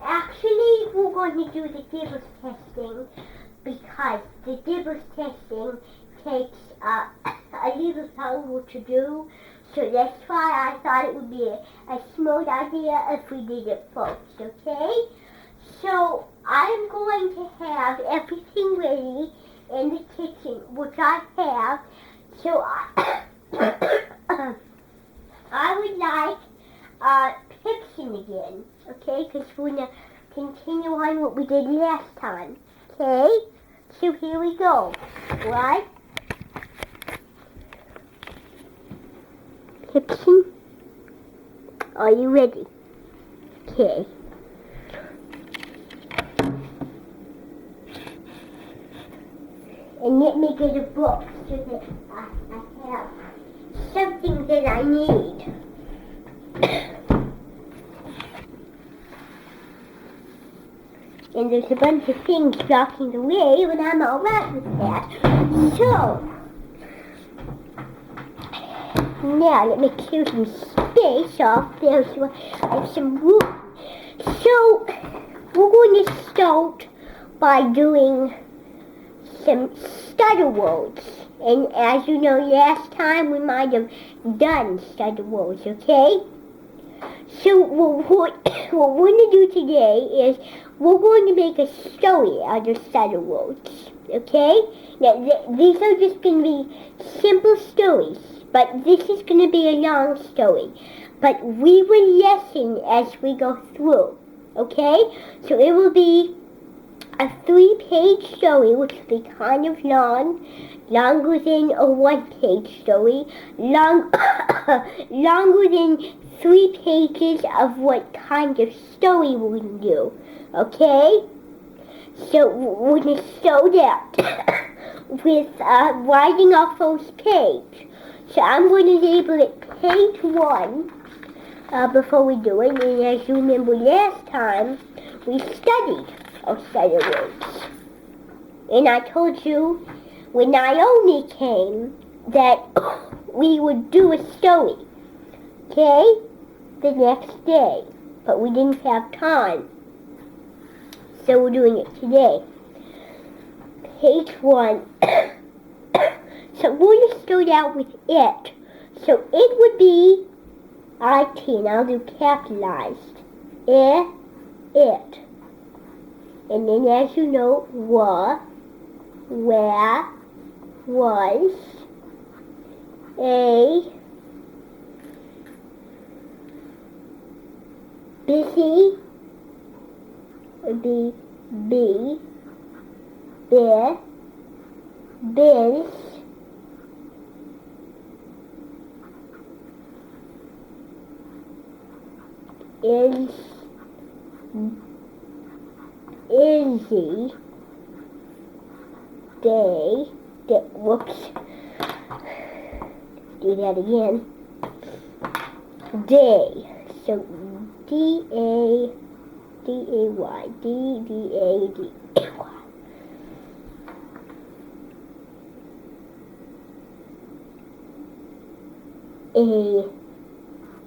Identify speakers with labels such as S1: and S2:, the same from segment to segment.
S1: Actually, we're going to do the Dibbles testing because the Dibbles testing takes a little longer to do. So that's why I thought it would be a smart idea if we did it first, okay? So I'm going to have everything ready in the kitchen, which I have. So I would like Pipson again, okay? Because we're going to continue on what we did last time, okay? So here we go, right? Pipson, are you ready? Okay. And let me get a book so that I have something that I need. And there's a bunch of things blocking the way, but I'm alright with that. So, now let me clear some space off there so I have some room. So, we're going to start by doing some stutter words. And as you know, last time we might have done stutter words, okay? So what we're going to do today is we're going to make a story out of stutter words, okay? Now, these are just going to be simple stories, but this is going to be a long story. But we will listen as we go through, okay? So it will be a 3-page story, which will be kind of long, longer than a 1-page story, longer than 3 pages of what kind of story we're going to do, okay? So we're going to start out with writing our first page. So I'm going to label it page 1 before we do it, and as you remember last time, we studied our stutter words. And I told you when Naomi came that we would do a story, okay, the next day. But we didn't have time, so we're doing it today. Page 1. So we're going to start out with it. So it would be IT, and I'll do capitalized. It. And then, as you know, where, was, a, busy, would be B, biz, Izzy, whoops, do that again, day, so D-A-Y, D-D-A-D-Y. A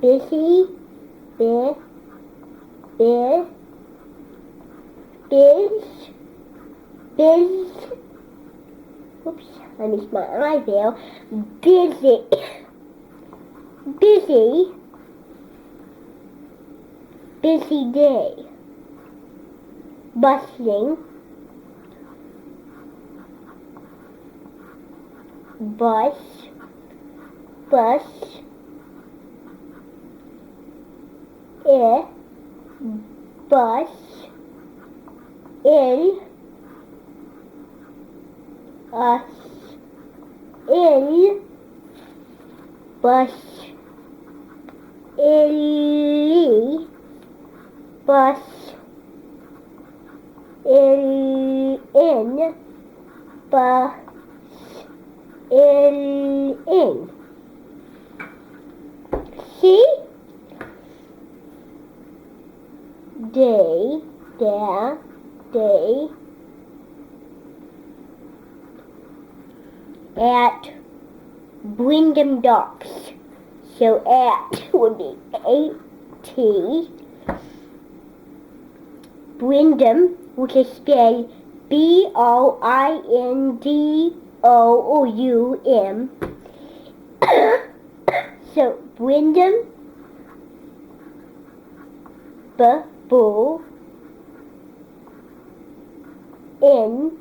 S1: busy, oops, I missed my eye there, busy, busy day, bustling, bus, bus, in, us, in, bus, illy, bus, in, bus, in. See? Day, there, day, at Wyndham Docks. So at would be A-T, Brindum, which is spelled Brindom. So Brindum, B-O, in,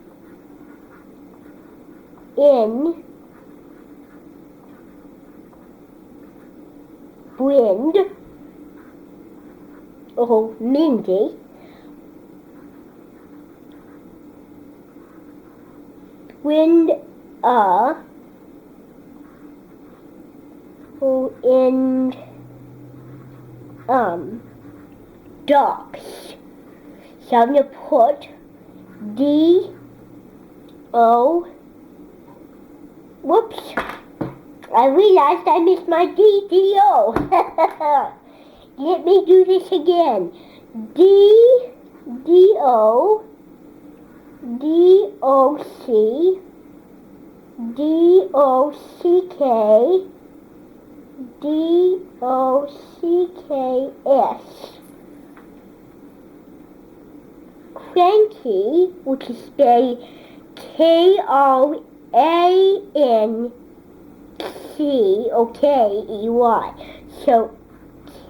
S1: Brind, or Mindy, Brind, in, dogs. So I'm gonna put D-O, whoops, I realized I missed my D-D-O. Let me do this again. D-D-O, D-O-C, D-O-C-K, D-O-C-K-S. Cranky, which is spelled K-R-A-N-C, or K-E-Y. So,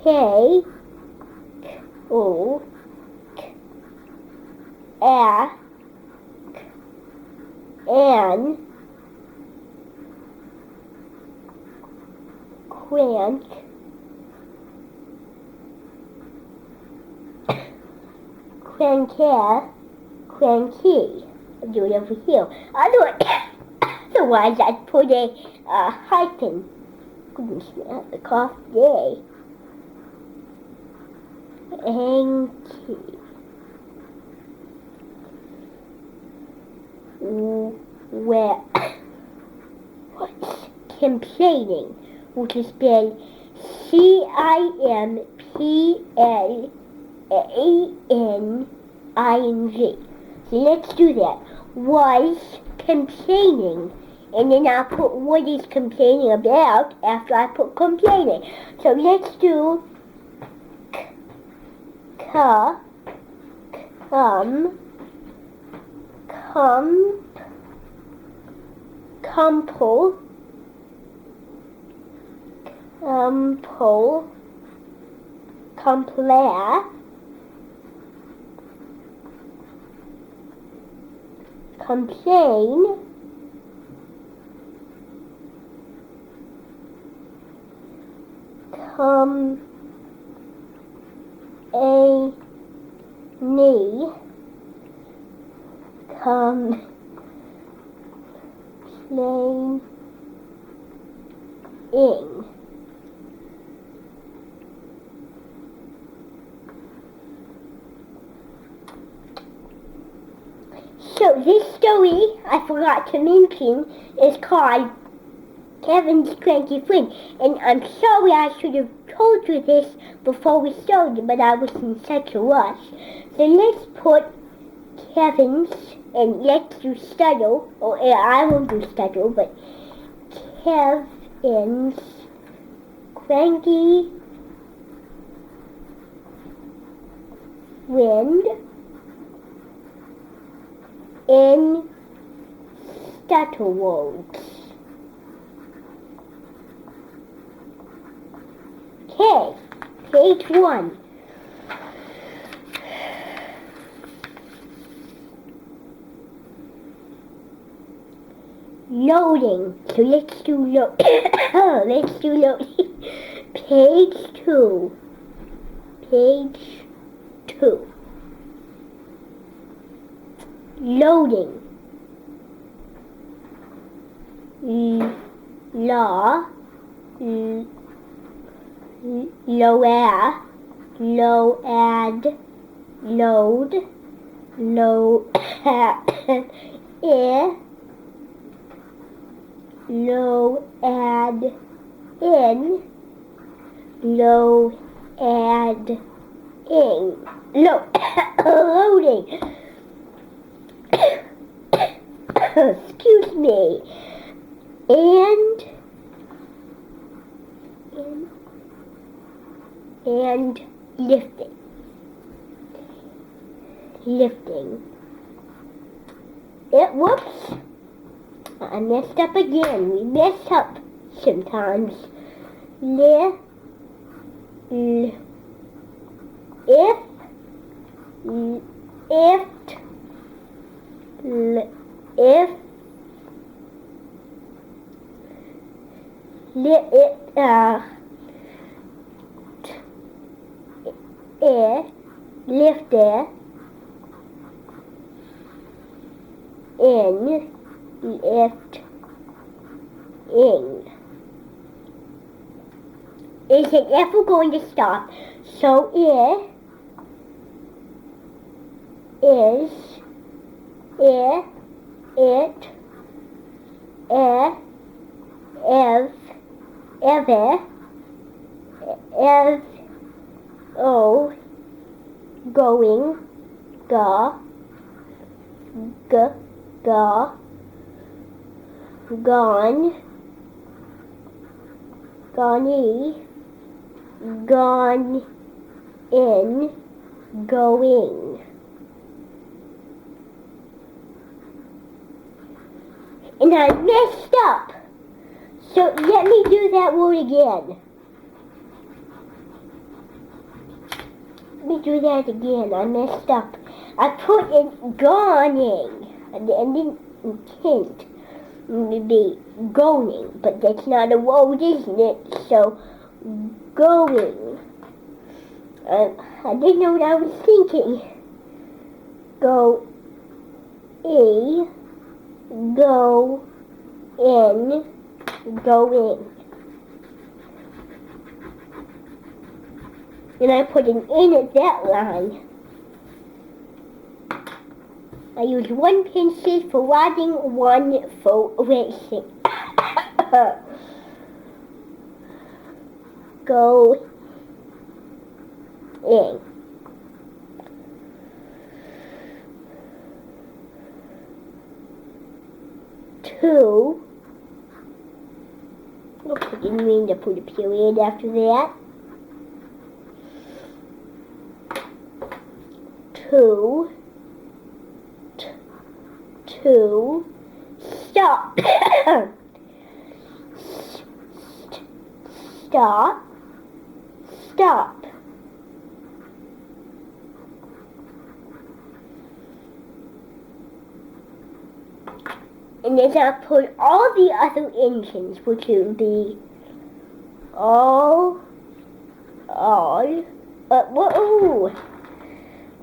S1: K-O-N, crank, cranky. I'll do it over here. Otherwise, I'd put a hyphen. Goodness me, I have a cough day. Cranky. Where? What's complaining? Which is spelled CIMPLANING. So let's do that. Was complaining. And then I'll put what he's complaining about after I put complaining. So let's do complain, complaining. So this story, I forgot to mention, is called Kevin's Cranky Friend. And I'm sorry I should have told you this before we started, but I was in such a rush. So let's put Kevin's, and let's do Studdle, or I won't do Studdle, but Kevin's Cranky Friend in Stutterworld. Okay, page 1. Loading. So let's do let's do loading. Page 2. Loading. Load, loading. Excuse me. And lifting. lifting. Whoops. I messed up again. We mess up sometimes. Lift. Lifted in, lifting. Is it ever going to stop? So it is, ever, oh, going, gone, gone in, going. And I messed up. So let me do that word again. Let me do that again. I messed up. I put in goning. I didn't intend to be going, but that's not a word, isn't it? So, going. I didn't know what I was thinking. Go in, going. And I put an in at that line. I use one pencil for writing, one for erasing. Go in. Two. I didn't mean to put a period after that. Two. Stop. Stop. And then I put all the other engines, which would be whoa,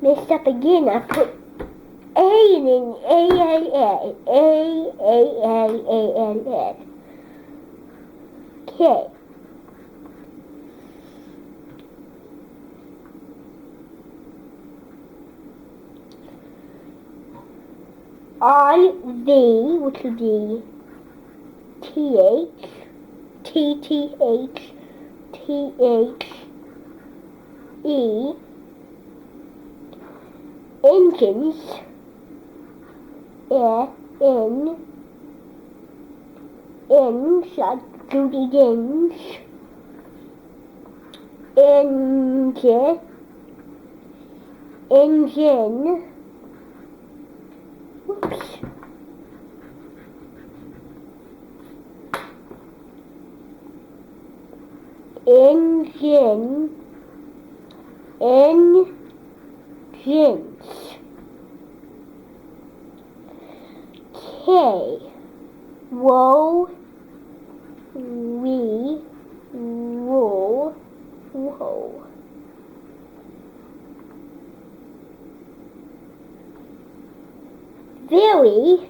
S1: messed up again. I put A and then A. Okay. On the, which would be TH, TTH, engines, Judy Dings, engine, whoops, engines, K, whoa, whoa. Very,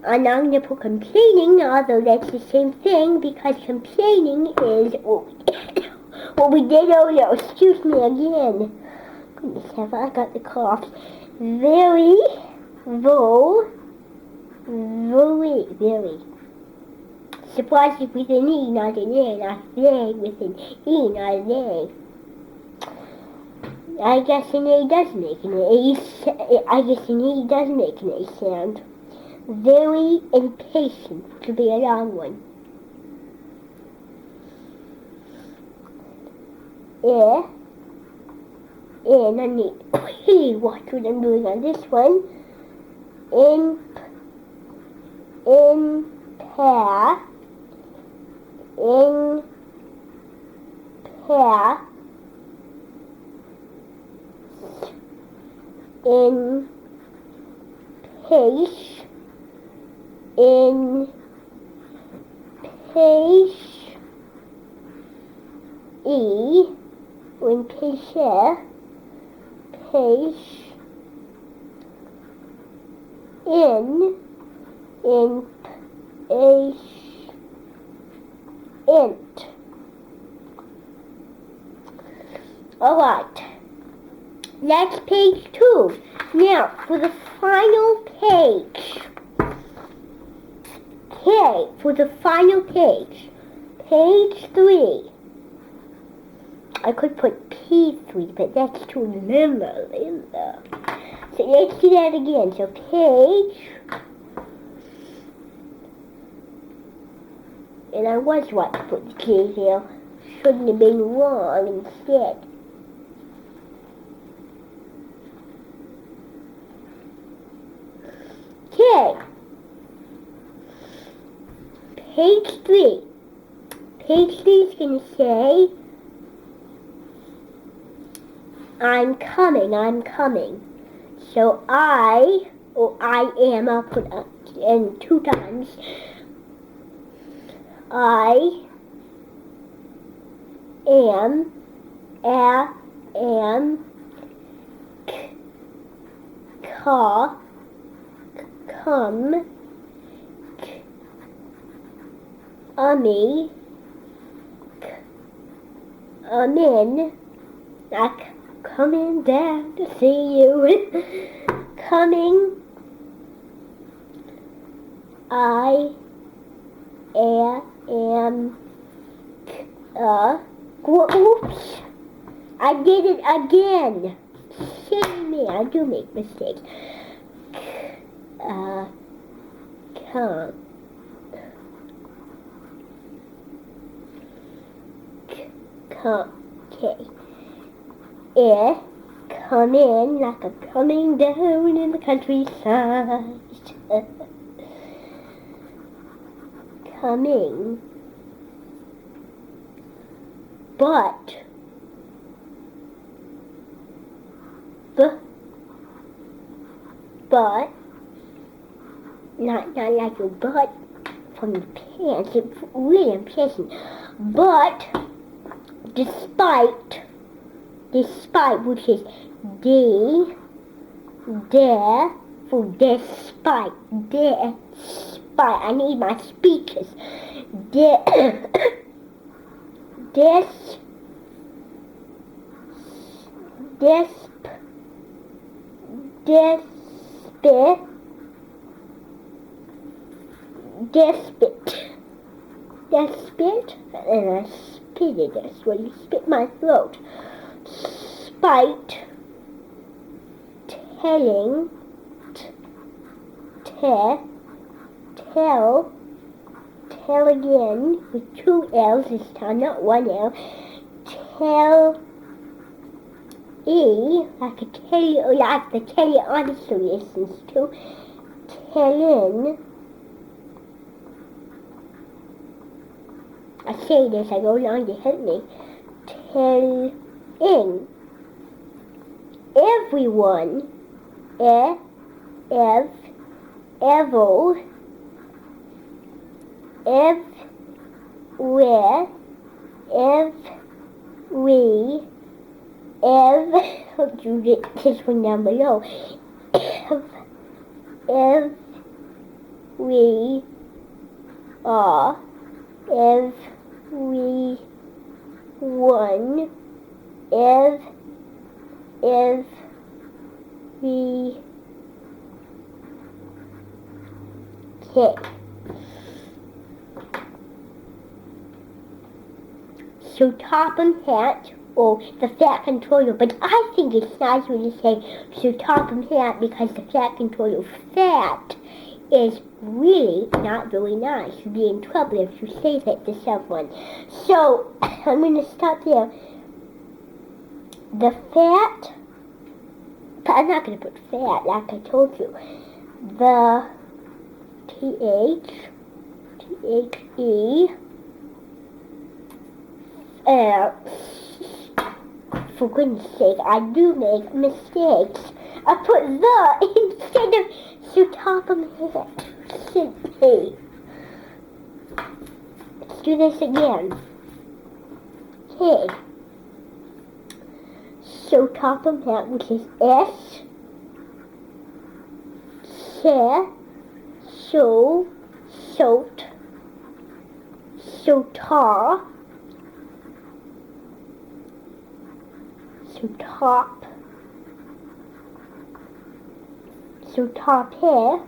S1: and I'm going to put complaining, although that's the same thing, because complaining is what we did earlier. Excuse me again. Goodness, have I got the cough. Very. Surprised with an E, not an A, not very with an E, not an A. I guess an A does make an A. I guess an E does make an A sound. Very impatient to be a long one. And I need to really watch what I'm doing on this one. Impair, impair, in pace, E, in pace, pace, in pace, int. Alright, that's page 2. Now, for the final page. Okay, for the final page. Page 3. I could put P3, but that's too limber. So let's do that again. So page, and I was right to put the K there. Shouldn't have been wrong instead. Okay. Page 3. Page 3 is going to say, I'm coming. So I am, I'll put in 2 times. I am, come, I'm in, coming down to see you. Coming, I am, oops, I did it again. Silly me, I do make mistakes. Come. Okay. Come in like a coming down in the countryside. Coming. But not like your butt from your pants. It's really unpleasant. But despite, which is for despite. I need my speakers. Despite, and I spit it. That's when you spit my throat. Spite, telling, tell again with 2 L's this time, not 1 L. Tell, like the Kelly honestly listens to. Tellin'. I say this, I go along to help me. Telling everyone, you get this one down below. We are everyone, okay. So Topham Hat, or the Fat Controller, but I think it's nicer to say so Topham Hat because the Fat Controller fat is really not very nice. You'd be in trouble if you say that to someone. So I'm going to stop there. the fat, but I'm not going to put fat like I told you. The T-H-E, for goodness sake, I do make mistakes. I put the instead of so top of my head. Hey. Let's do this again. Okay. So top of my head, which is S. So, salt, so tar, so top, so top here,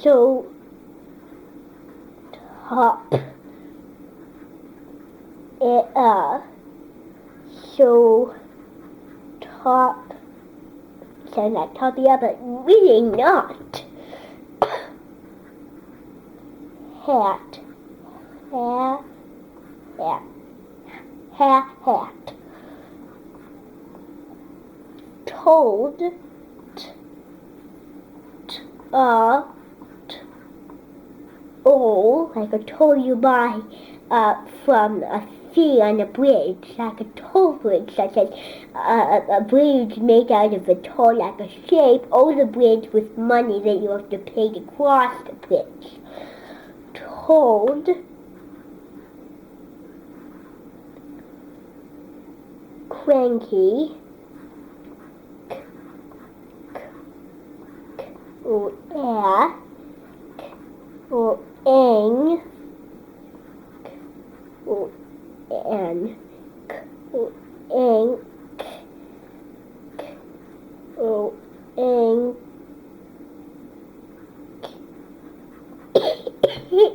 S1: so top, so top, sound like top, yeah, but really not. Hat, hat. Told, like I told you by, from a sea on a bridge, like a toll bridge, such as a bridge made out of a toll, like a shape, or the bridge with money that you have to pay to cross the bridge. Told, cranky, or eng, or n, or eng, or eng,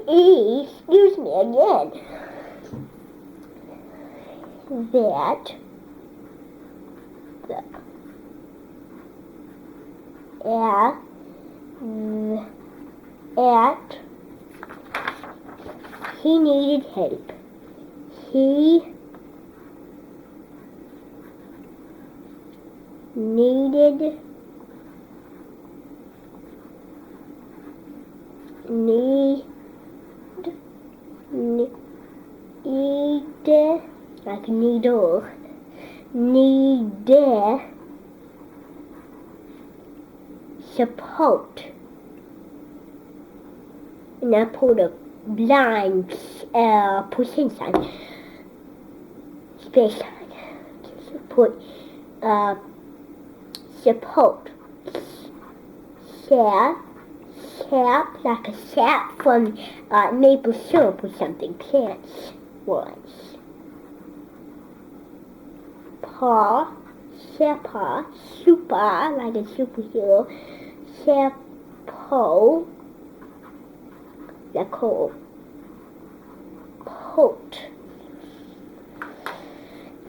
S1: excuse me again, that at he needed help. He needed like needle, need support. And I put a blind percent sign, space sign. Put support. Sap, like a sap from maple syrup or something. Plants was. Super, like a superhero. Sapo, like a coat.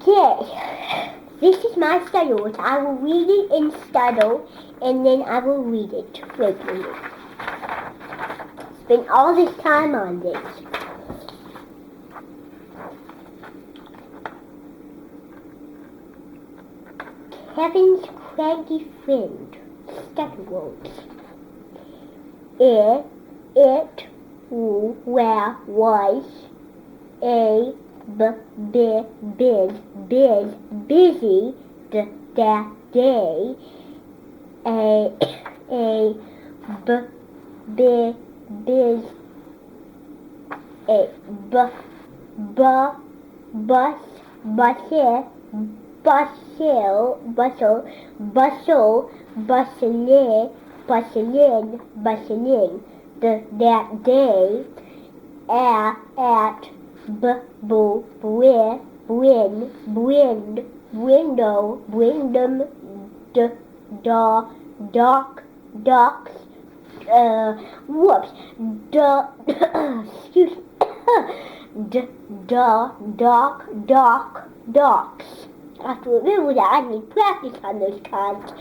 S1: Okay, this is my study words. I will read it in study, and then I will read it regularly. Spend all this time on this. Kevin's cranky friend, study words. It was a busy that day. Bustling that day at docks, excuse docks. I have to remember that I need practice on those cards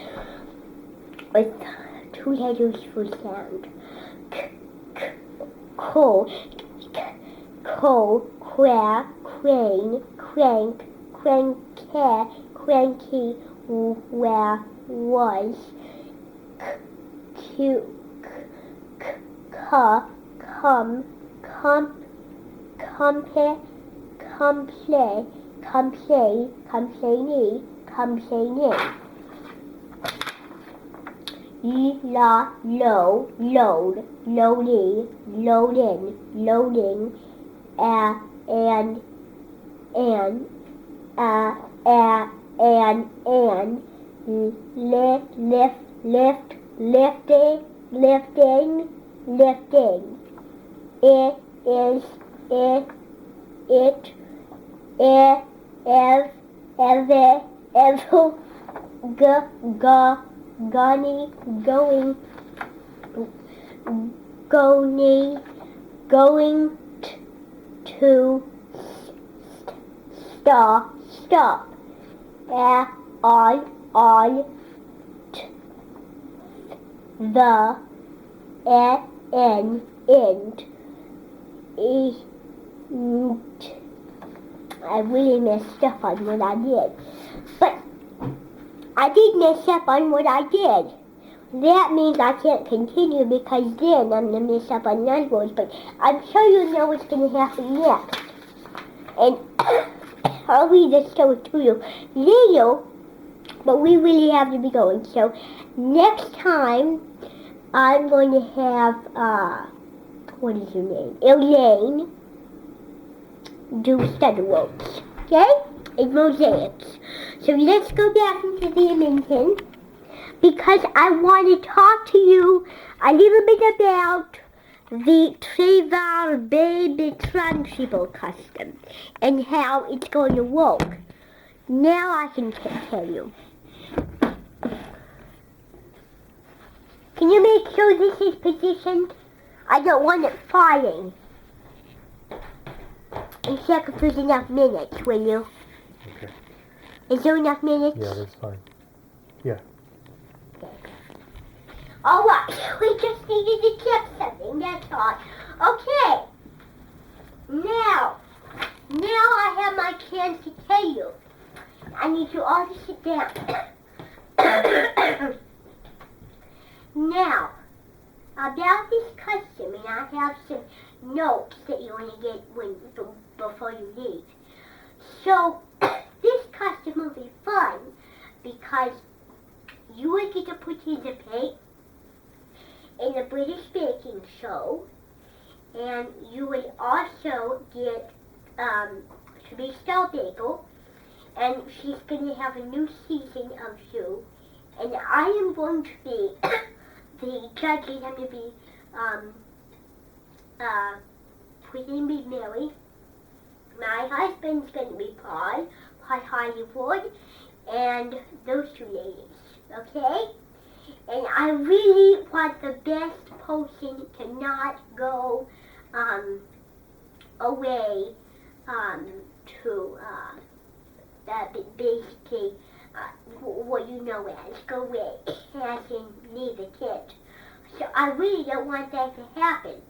S1: with 2 letters for sound. co, cra, crane, crank, cranker, cranky, where, was, cu, come, compare, complain, complaining, complaining. La, low, load, loading, loading, loading, and, lift, lifting, it is, going, to stop, on, the, end, I really messed up on what I did, but I did mess up on what I did. That means I can't continue because then I'm going to mess up on none words, but I'm sure you know what's going to happen next. And I'll read this story to you later, but we really have to be going. So next time, I'm going to have, what is your name? Elaine do study ropes, okay? And mosaics. So let's go back into the Minton, because I want to talk to you a little bit about the Trevor Baby Trunchable custom and how it's going to work. Now I can tell you. Can you make sure this is positioned? I don't want it flying. And check if there's enough minutes, will you?
S2: Okay.
S1: Is there enough minutes?
S2: Yeah, that's fine. Yeah.
S1: Alright, we just needed to check something, that's all. Okay. Now I have my chance to tell you. I need you all to sit down. Now, about this custom, and I have some notes that you want to get before you leave. So, this custom will be fun because you will get to participate in the British baking show, and you will also get to be Star Bagel, and she's going to have a new season of you, and I am going to be the judges. I'm going to be President Mary. My husband's going to be Paul Hollywood, and those two ladies, okay? And I really want the best person to not go away to basically what you know as go away, as in leave the kid. So I really don't want that to happen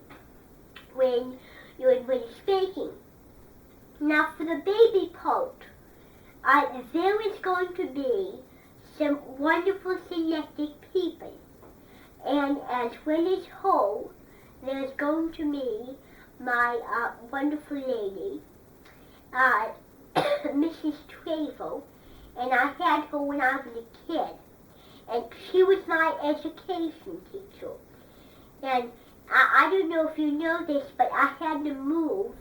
S1: when you're in British baking. Now for the baby part, there is going to be some wonderful selected people, and as well as her, there's going to be my wonderful lady, Mrs. Travel, and I had her when I was a kid, and she was my education teacher. And I don't know if you know this, but I had to move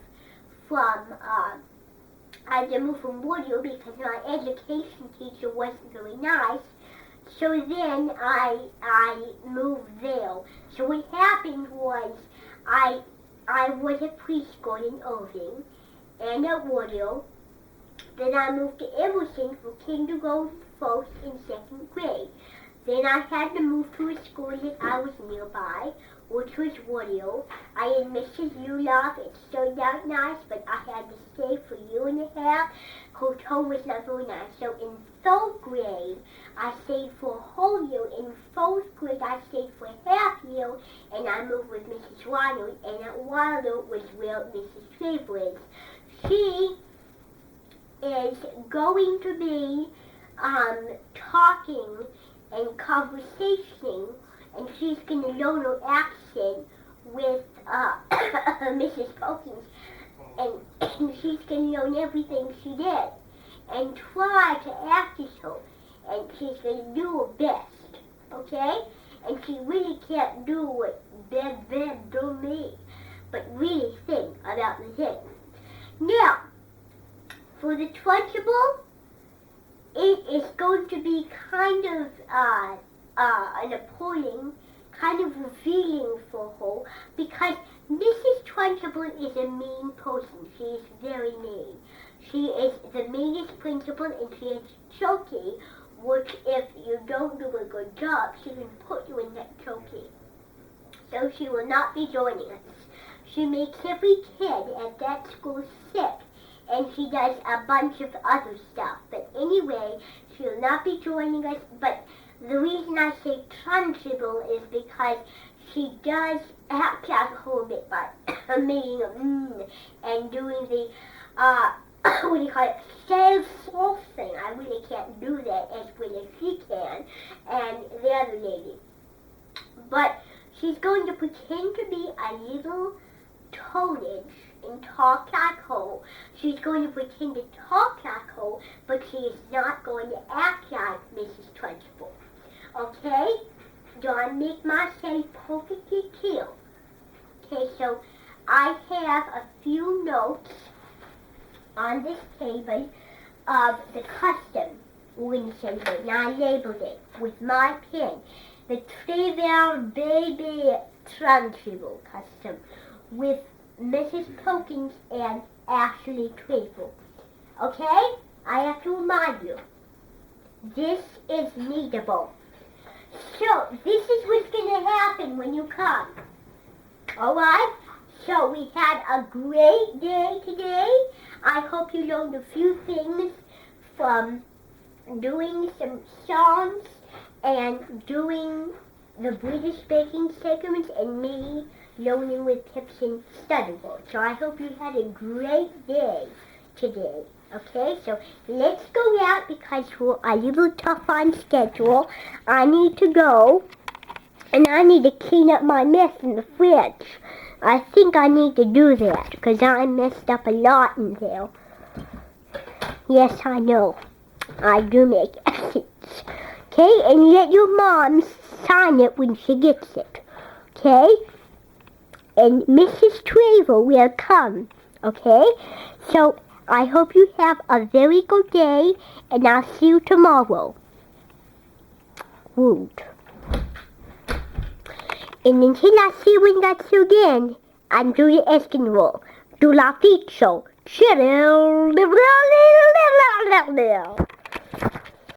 S1: from Woodville because my education teacher wasn't very nice. So then I moved there. So what happened was I was at preschool in Irving and at Woodville. Then I moved to Emerson for kindergarten, first and second grade. Then I had to move to a school that I was nearby, which was Woodville. I had Mrs. Ulof. It started out nice, but I had to stay for a year and a half whose home was not very nice. So in 3rd grade, I stayed for a whole year. In 4th grade, I stayed for a half year, and I moved with Mrs. Ronald, and at Ronald was where Mrs. Traver is. She is going to be talking and conversating, and she's going to learn her accent with Mrs. Perkins, and she's going to learn everything she did and try to act as her, and she's going to do her best, okay? And she really can't do what Bed do me, but really think about the thing. Now, for the Trunchable, it is going to be kind of an appalling, kind of revealing for her, because Mrs. Trunchable is a mean person. She is very mean. She is the meanest principal, and she is choky, which if you don't do a good job, she can put you in that choky. So she will not be joining us. She makes every kid at that school sick, and she does a bunch of other stuff. But anyway, she will not be joining us. But the reason I say Trunchable is because she does act like her a bit by making and doing the, what do you call it, self thing. I really can't do that as well as she can, and the other lady. But she's going to pretend to be a little tonnage and talk like her. She's going to pretend to talk like her, but she is not going to act like Mrs. Trunchable. Okay? Do I make myself perfectly clear? Okay, so I have a few notes on this table of the custom wind center, and I labeled it with my pen. The Trivial Baby Trunchable custom with Mrs. Perkins and Ashley Traver. Okay? I have to remind you, this is needable. So, this is what's going to happen when you come. Alright? So, we had a great day today. I hope you learned a few things from doing some songs and doing the British baking segments and me learning with tips and study words. So I hope you had a great day today. Okay, so let's go out because we're a little tough on schedule. I need to go, and I need to clean up my mess in the fridge. I think I need to do that because I messed up a lot in there. Yes, I know. I do make edits. Okay, and let your mom sign it when she gets it. Okay? And Mrs. Traver will come. Okay? So, I hope you have a very good day, and I'll see you tomorrow. Wood. And until I see you again, I'm Julia Eskinroll. Do la ficho. Cheerio.